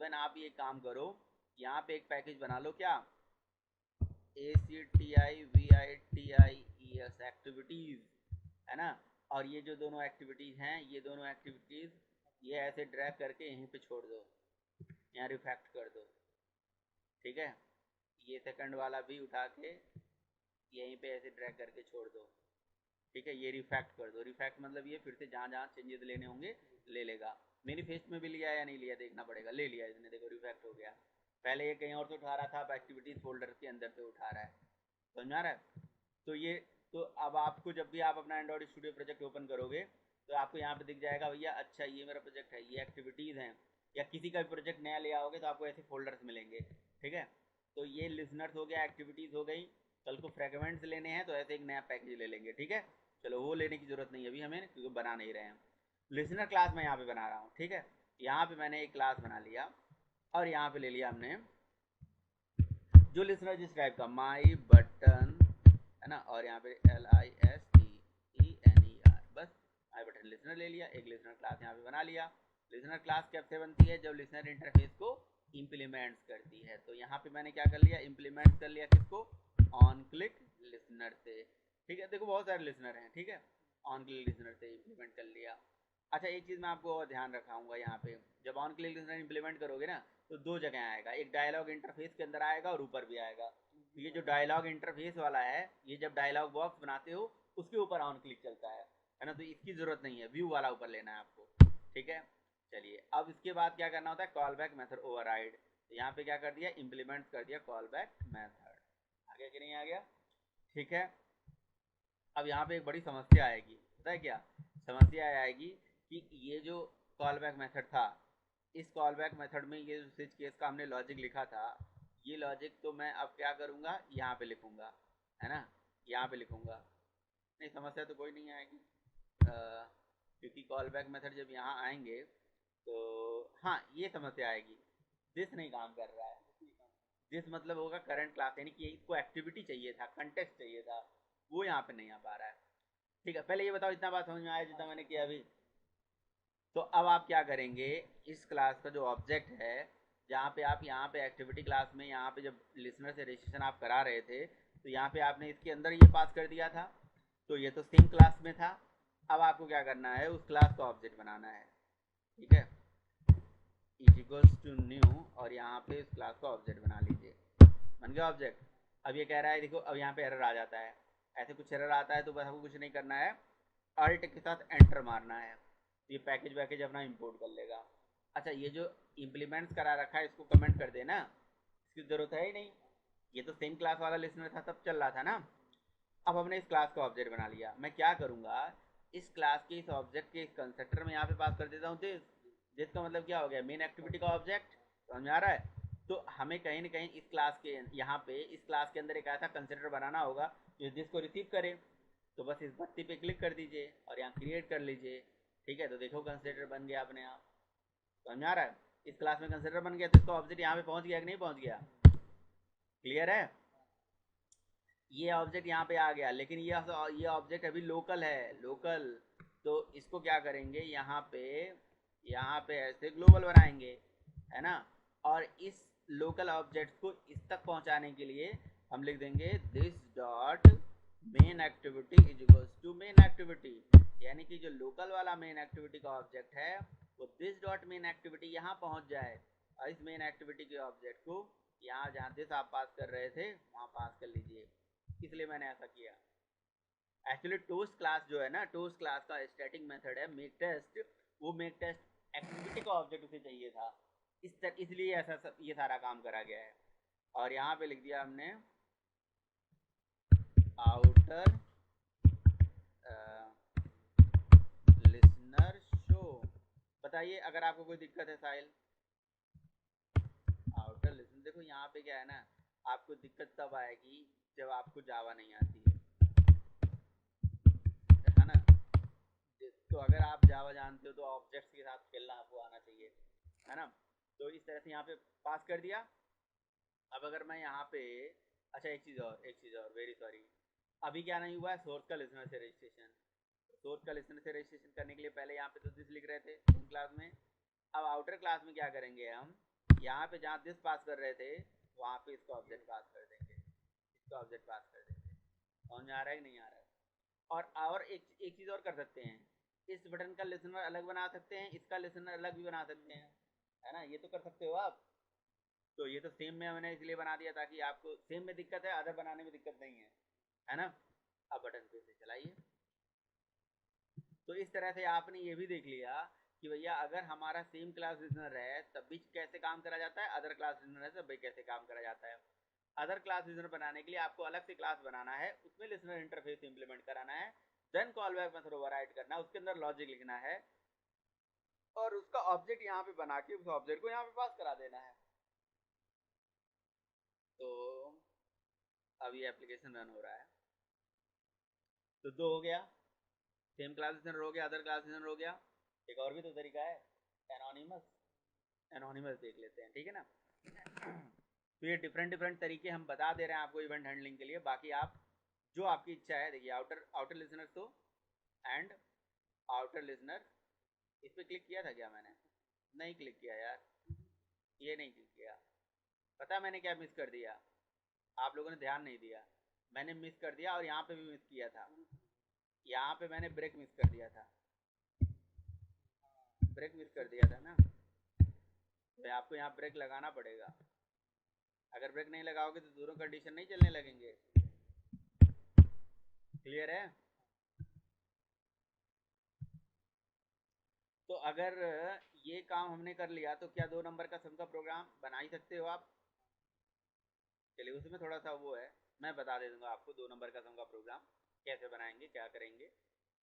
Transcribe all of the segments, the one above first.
Then आप ये काम करो, यहाँ पे एक पैकेज बना लो, क्या, ACTIVITIES एक्टिविटीज, है ना। और ये जो दोनों एक्टिविटीज हैं, ये दोनों एक्टिविटीज ये ऐसे ड्रैग करके यहीं पे छोड़ दो, यहाँ रिफैक्ट कर दो, ठीक है। ये सेकंड वाला भी उठा के यहीं पे ऐसे ड्रैग करके छोड़ दो, ठीक है। ये रिफैक्ट कर दो, रिफैक्ट मतलब ये फिर से जहाँ जहाँ चेंजेस लेने होंगे ले लेगा। मेरी फेस में भी लिया या नहीं लिया देखना पड़ेगा, ले लिया इसने, देखो रिफैक्ट हो गया। पहले ये कहीं और से उठा रहा था, अब एक्टिविटीज फोल्डर के अंदर से उठा रहा है, समझ आ रहा है। तो ये, तो अब आपको जब भी आप अपना एंड्रॉइड स्टूडियो प्रोजेक्ट ओपन करोगे तो आपको यहाँ पे दिख जाएगा भैया, अच्छा ये मेरा प्रोजेक्ट है, ये एक्टिविटीज़ हैं। या किसी का भी प्रोजेक्ट नया ले आओगे तो आपको ऐसे फोल्डर्स मिलेंगे, ठीक है। तो ये लिसनर्स हो गया, एक्टिविटीज़ हो गई। कल को फ्रेगमेंट्स लेने हैं तो ऐसे एक नया पैकेज ले लेंगे, ठीक है। चलो वो लेने की ज़रूरत नहीं है अभी हमें, क्योंकि बना नहीं रहे हैं। लिसनर क्लास मैं यहाँ पे बना रहा हूँ, ठीक है। यहाँ पे मैंने एक क्लास बना लिया और यहाँ पे ले लिया हमने जो लिसनर जिस टाइप का, माई बटन, है ना। और यहाँ पे LISTENER, बस माई बटन लिसनर ले लिया। एक लिसनर क्लास यहाँ पे बना लिया। लिसनर क्लास कब से बनती है, जब लिसनर इंटरफेस को इम्प्लीमेंट्स करती है। तो यहाँ पे मैंने क्या कर लिया, इम्प्लीमेंट कर लिया किसको, ऑन क्लिक लिसनर से, ठीक है। देखो बहुत सारे लिसनर हैं, ठीक है, ऑन क्लिक लिसनर से इम्प्लीमेंट कर लिया। अच्छा एक चीज़ मैं आपको और ध्यान रखाऊंगा, यहाँ पे जब ऑन क्लिक लिसनर इम्प्लीमेंट करोगे ना तो दो जगह आएगा, एक डायलॉग इंटरफेस के अंदर आएगा और ऊपर भी आएगा। तो ये जो डायलॉग इंटरफेस वाला है, ये जब डायलॉग बॉक्स बनाते हो उसके ऊपर ऑन क्लिक चलता है ना। तो इसकी ज़रूरत नहीं है, व्यू वाला ऊपर लेना है आपको, ठीक है। चलिए अब इसके बाद क्या करना होता है, कॉल बैक मेथड ओवरराइड। तो यहाँ पे क्या कर दिया, इम्प्लीमेंट कर दिया कॉल बैक मेथड। आ गया कि नहीं आ गया, ठीक है। अब यहाँ पे एक बड़ी समस्या आएगी, पता है क्या समस्या आएगी, कि ये जो कॉल बैक मेथड था, इस कॉल बैक मेथड में ये स्विच केस का हमने लॉजिक लिखा था, ये लॉजिक तो मैं अब क्या करूँगा, यहाँ पे लिखूँगा, है ना, यहाँ पे लिखूँगा। नहीं समस्या तो कोई नहीं आएगी, क्योंकि कॉल बैक मेथड जब यहाँ आएंगे तो हाँ ये समस्या आएगी, दिस नहीं काम कर रहा है। दिस मतलब होगा करंट क्लास, यानी कि इसको एक्टिविटी चाहिए था, कंटेक्स्ट चाहिए था, वो यहाँ पे नहीं आ पा रहा है, ठीक है। पहले ये बताओ इतना बात समझ में आया जितना मैंने किया अभी। तो अब आप क्या करेंगे, इस क्लास का जो ऑब्जेक्ट है, जहाँ पे आप यहाँ पे एक्टिविटी क्लास में यहाँ पे जब लिसनर से रजिस्ट्रेशन आप करा रहे थे तो यहाँ पे आपने इसके अंदर ये पास कर दिया था, तो ये तो सेम क्लास में था। अब आपको क्या करना है, उस क्लास का ऑब्जेक्ट बनाना है, ठीक है। इज इक्वल्स टू न्यू, और यहाँ पे इस क्लास का ऑब्जेक्ट बना लीजिए, बन गया ऑब्जेक्ट। अब ये कह रहा है, देखो अब यहाँ पे एरर आ जाता है, ऐसे कुछ एरर आता है तो बस आपको कुछ नहीं करना है, अल्ट के साथ एंटर मारना है, तो ये पैकेज वैकेज अपना इंपोर्ट कर लेगा। अच्छा ये जो इम्प्लीमेंट्स करा रखा है इसको कमेंट कर देना, इसकी ज़रूरत है ही नहीं, ये तो सेम क्लास वाला लिसनर था तब चल रहा था ना। अब हमने इस क्लास का ऑब्जेक्ट बना लिया, मैं क्या करूँगा, इस क्लास के इस ऑब्जेक्ट के इस कंस्ट्रक्टर में यहाँ पे पास कर देता हूँ दिस। दिस का मतलब क्या हो गया, मेन एक्टिविटी का ऑब्जेक्ट, समझ में आ रहा है। तो हमें कहीं ना कहीं इस क्लास के यहाँ पे इस क्लास के अंदर एक ऐसा कंस्ट्रक्टर बनाना होगा जो दिस को रिसीव करे। तो बस इस बत्ती पे क्लिक कर दीजिए और यहाँ क्रिएट कर लीजिए, ठीक है। तो देखो कंस्ट्रक्टर बन गया अपने आप, समझ आ रहा है। इस क्लास में कंस्ट्रक्टर बन गया तो इसका ऑब्जेक्ट यहाँ पे पहुँच गया कि नहीं पहुँच गया, क्लियर है। ये ऑब्जेक्ट यहाँ पे आ गया, लेकिन ये ऑब्जेक्ट अभी लोकल है, लोकल। तो इसको क्या करेंगे, यहाँ पे ऐसे ग्लोबल बनाएंगे, है ना। और इस लोकल ऑब्जेक्ट को इस तक पहुंचाने के लिए हम लिख देंगे this dot main activity is equals to main activity, यानी कि जो लोकल वाला मेन एक्टिविटी का ऑब्जेक्ट है वो दिस डॉट मेन एक्टिविटी यहाँ पहुंच जाए, और इस मेन एक्टिविटी के ऑब्जेक्ट को यहाँ जहाँ दिस आप पास कर रहे थे वहाँ पास कर लीजिए। इसलिए मैंने ऐसा किया। एक्चुअली टोस्ट क्लास जो है ना, टोस्ट क्लास का स्टैटिक मेथड है मेक टेस्ट, वो मेक टेस्ट एक्टिविटी का ऑब्जेक्ट उसे चाहिए था, इसलिए ऐसा ये सारा काम करा गया है। और यहाँ पे लिख दिया हमने आउटर लिसनर शो। बताइए अगर आपको कोई दिक्कत है साहिल, आउटर लिसनर, देखो यहाँ पे क्या है ना, आपको दिक्कत तब आएगी जब आपको जावा नहीं आती है ना। तो अगर आप जावा जानते हो तो ऑब्जेक्ट्स के साथ खेलना आपको आना चाहिए, है ना। तो इस तरह से यहाँ पे पास कर दिया। अब अगर मैं यहाँ पे, अच्छा एक चीज़ और वेरी सॉरी, अभी क्या नहीं हुआ है, सोर्स का लिसनर से रजिस्ट्रेशन। सोर्स का लिसनर से रजिस्ट्रेशन करने के लिए पहले यहाँ पे तो दिस लिख रहे थे इन क्लास में। अब आउटर क्लास में क्या करेंगे हम, यहाँ पे जहाँ दिस पास कर रहे थे वहाँ पे इसका ऑब्जेक्ट पास कर देंगे, इसका ऑब्जेक्ट पास कर देंगे। समझ में आ रहा है कि नहीं आ रहा है? और एक चीज़ और कर सकते हैं, इस बटन का लिसनर अलग बना सकते हैं, इसका लिसनर अलग भी बना सकते हैं, है ना, ये तो कर सकते हो आप। तो ये तो सेम में मैंने इसलिए बना दिया ताकि आपको सेम में दिक्कत है, अदर बनाने में दिक्कत नहीं है ना। अब बटन पे से चलाइए। तो इस तरह से आपने ये भी देख लिया कि भैया अगर हमारा सेम क्लास लिसनर है तब भी कैसे काम करा जाता है, अदर क्लास लिसनर है तब भी कैसे काम करा जाता है। अदर क्लास लिसनर बनाने के लिए आपको अलग से क्लास बनाना है, उसमें लिसनर इंटरफेस इंप्लीमेंट कराना है, then callback method override करना है, उसके अंदर लॉजिक लिखना है और उसका ऑब्जेक्ट यहाँ पे बना के उस ऑब्जेक्ट को यहाँ पे पास करा देना है। तो अब ये एप्लीकेशन रन हो रहा है। तो दो हो गया, सेम क्लास लिसनर हो गया, अदर क्लास लिसनर हो गया। एक और भी तो तरीका है, एनोनिमस। एनोनिमस देख लेते हैं, ठीक है ना। तो ये डिफरेंट तरीके हम बता दे रहे हैं आपको इवेंट हैंडलिंग के लिए। बाकी आप जो आपकी इच्छा है, देखिए आउटर लिसनर तो एंड आउटर लिसनर, इस पर क्लिक किया था क्या मैंने? नहीं क्लिक किया यार, ये नहीं क्लिक किया। पता है मैंने क्या मिस कर दिया? आप लोगों ने ध्यान नहीं दिया, मैंने मिस कर दिया और यहाँ पे भी मिस किया था। यहाँ पे मैंने ब्रेक मिस कर दिया था, ब्रेक मिस कर दिया था ना। तो आपको यहाँ ब्रेक लगाना पड़ेगा, अगर ब्रेक नहीं लगाओगे तो दोनों कंडीशन नहीं चलने लगेंगे। क्लियर है? तो अगर ये काम हमने कर लिया तो क्या 2 नंबर का सम का प्रोग्राम बना ही सकते हो आप। चलिए उसमें थोड़ा सा वो है, मैं बता दे दूंगा आपको 2 नंबर का सम का प्रोग्राम कैसे बनाएंगे, क्या करेंगे।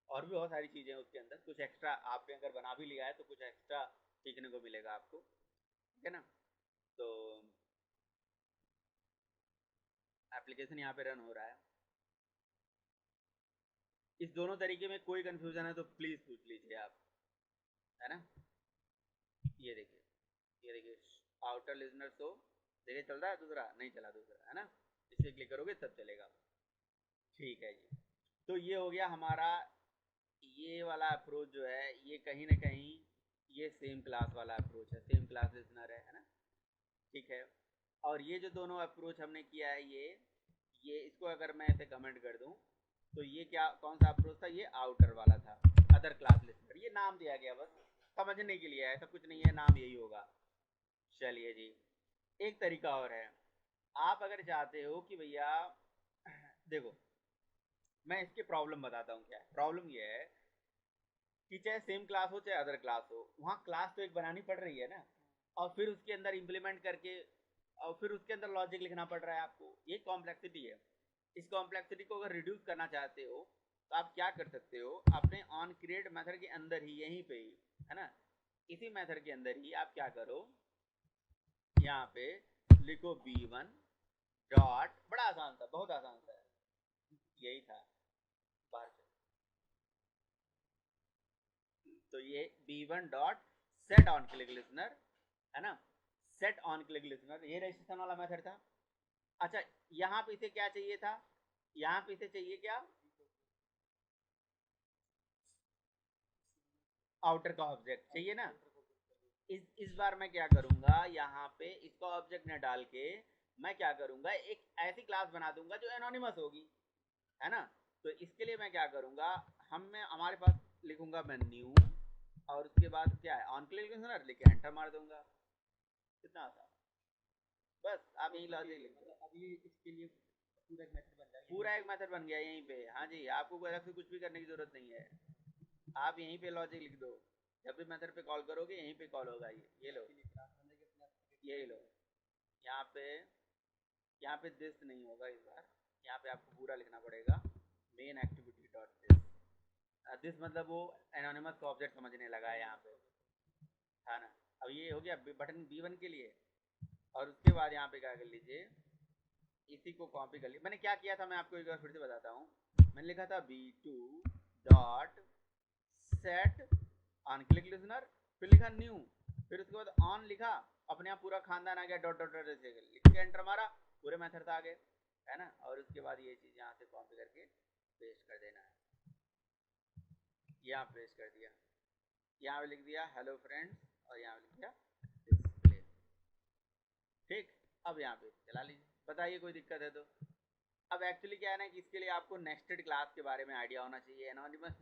और भी बहुत सारी चीज़ें उसके अंदर, कुछ एक्स्ट्रा आपने अगर बना भी लिया है तो कुछ एक्स्ट्रा सीखने को मिलेगा आपको, ठीक है ना। तो एप्लीकेशन यहाँ पे रन हो रहा है। इस दोनों तरीके में कोई कंफ्यूजन है तो प्लीज़ पूछ लीजिए आप, है ना। ये देखिए, ये देखिए आउटर लिसनर तो देखिए चल रहा है, दूसरा नहीं चला, दूसरा है ना, इसे क्लिक करोगे तब चलेगा। ठीक है जी। तो ये हो गया हमारा, ये वाला अप्रोच जो है ये कहीं ना कहीं ये सेम क्लास वाला अप्रोच है, सेम क्लास लिसनर है ना, ठीक है। और ये जो दोनों अप्रोच हमने किया है, ये इसको अगर मैं ऐसे कमेंट कर दूं तो ये क्या, कौन सा अप्रोच था? ये आउटर वाला था, अदर क्लास लिस्टर, ये नाम दिया गया बस समझने के लिए, ऐसा कुछ नहीं है, नाम यही होगा। चलिए जी, एक तरीका और है। आप अगर चाहते हो कि भैया देखो, मैं इसकी प्रॉब्लम बताता हूँ। क्या है प्रॉब्लम? ये है कि चाहे सेम क्लास हो चाहे अदर क्लास हो, वहाँ क्लास तो एक बनानी पड़ रही है ना, और फिर उसके अंदर इम्प्लीमेंट करके और फिर उसके अंदर लॉजिक लिखना पड़ रहा है आपको, ये कॉम्प्लेक्सिटी है। इस कॉम्प्लेक्सिटी को अगर रिड्यूस करना चाहते हो तो आप क्या कर सकते हो, अपने ऑन क्रिएट मेथड के अंदर ही, यहीं पे ही, है ना, इसी मेथड के अंदर ही आप क्या करो, यहाँ पे लिखो b1 डॉट, बड़ा आसान था, बहुत आसान था, यही था बाहर से। तो ये b1 dot set on click listener, है ना, सेट ऑन क्लिक लिसनर, ये रजिस्ट्रेशन वाला मेथड था। अच्छा, यहाँ पे इसे क्या चाहिए था? यहाँ पे इसे चाहिए क्या? आउटर का ऑब्जेक्ट चाहिए ना। इस बार मैं क्या करूंगा, यहाँ पे इसका ऑब्जेक्ट न डाल के मैं क्या करूंगा, एक ऐसी क्लास बना दूंगा जो एनोनिमस होगी, है ना। तो इसके लिए मैं क्या करूंगा, मैं हमारे पास लिखूंगा मैं न्यू, और उसके बाद क्या है, ऑन क्लिक लिसनर लिख के एंटर मार दूंगा। कितना आसान, बस आप यही लॉजिक लिख दो। अब ये इसके लिए पूरा एक मेथड बन जाएगा, पूरा एक मेथड बन गया यहीं पे। हाँ जी, आपको अलग से कुछ भी करने की जरूरत नहीं है, आप यहीं पे लॉजिक लिख दो, जब भी मेथड पे कॉल करोगे यहीं पे कॉल होगा। ये लो, ये लो, यहाँ पे दिस नहीं होगा इस बार, यहाँ पे आपको पूरा लिखना पड़ेगा, main activity dot this. This मतलब वो एनोनिमस का ऑब्जेक्ट समझने लगा है यहाँ पे, है ना। अब ये हो गया बटन B1 के लिए। और उसके बाद यहाँ पे क्या कर लीजिए, इसी को कॉपी कर लिया। मैंने क्या किया था मैं आपको एक बार फिर से बताता हूँ। मैंने लिखा था b2 dot set on click listener, फिर लिखा न्यू, फिर उसके बाद ऑन लिखा, अपने आप पूरा खानदान आ गया, डॉट डॉट डॉट लिख के एंटर मारा, पूरे मेथड आ गए, है ना। और उसके बाद ये चीज़ यहाँ से कॉपी करके पेस्ट कर देना है, यहाँ पेस्ट कर दिया, यहाँ पे लिख दिया हेलो फ्रेंड्स, और यहाँ पे लिख दिया डिस्प्ले। ठीक, अब यहाँ पे चला लीजिए, बताइए कोई दिक्कत है तो। अब एक्चुअली क्या है ना कि इसके लिए आपको नेस्टेड क्लास के बारे में आइडिया होना चाहिए। एनोनिमस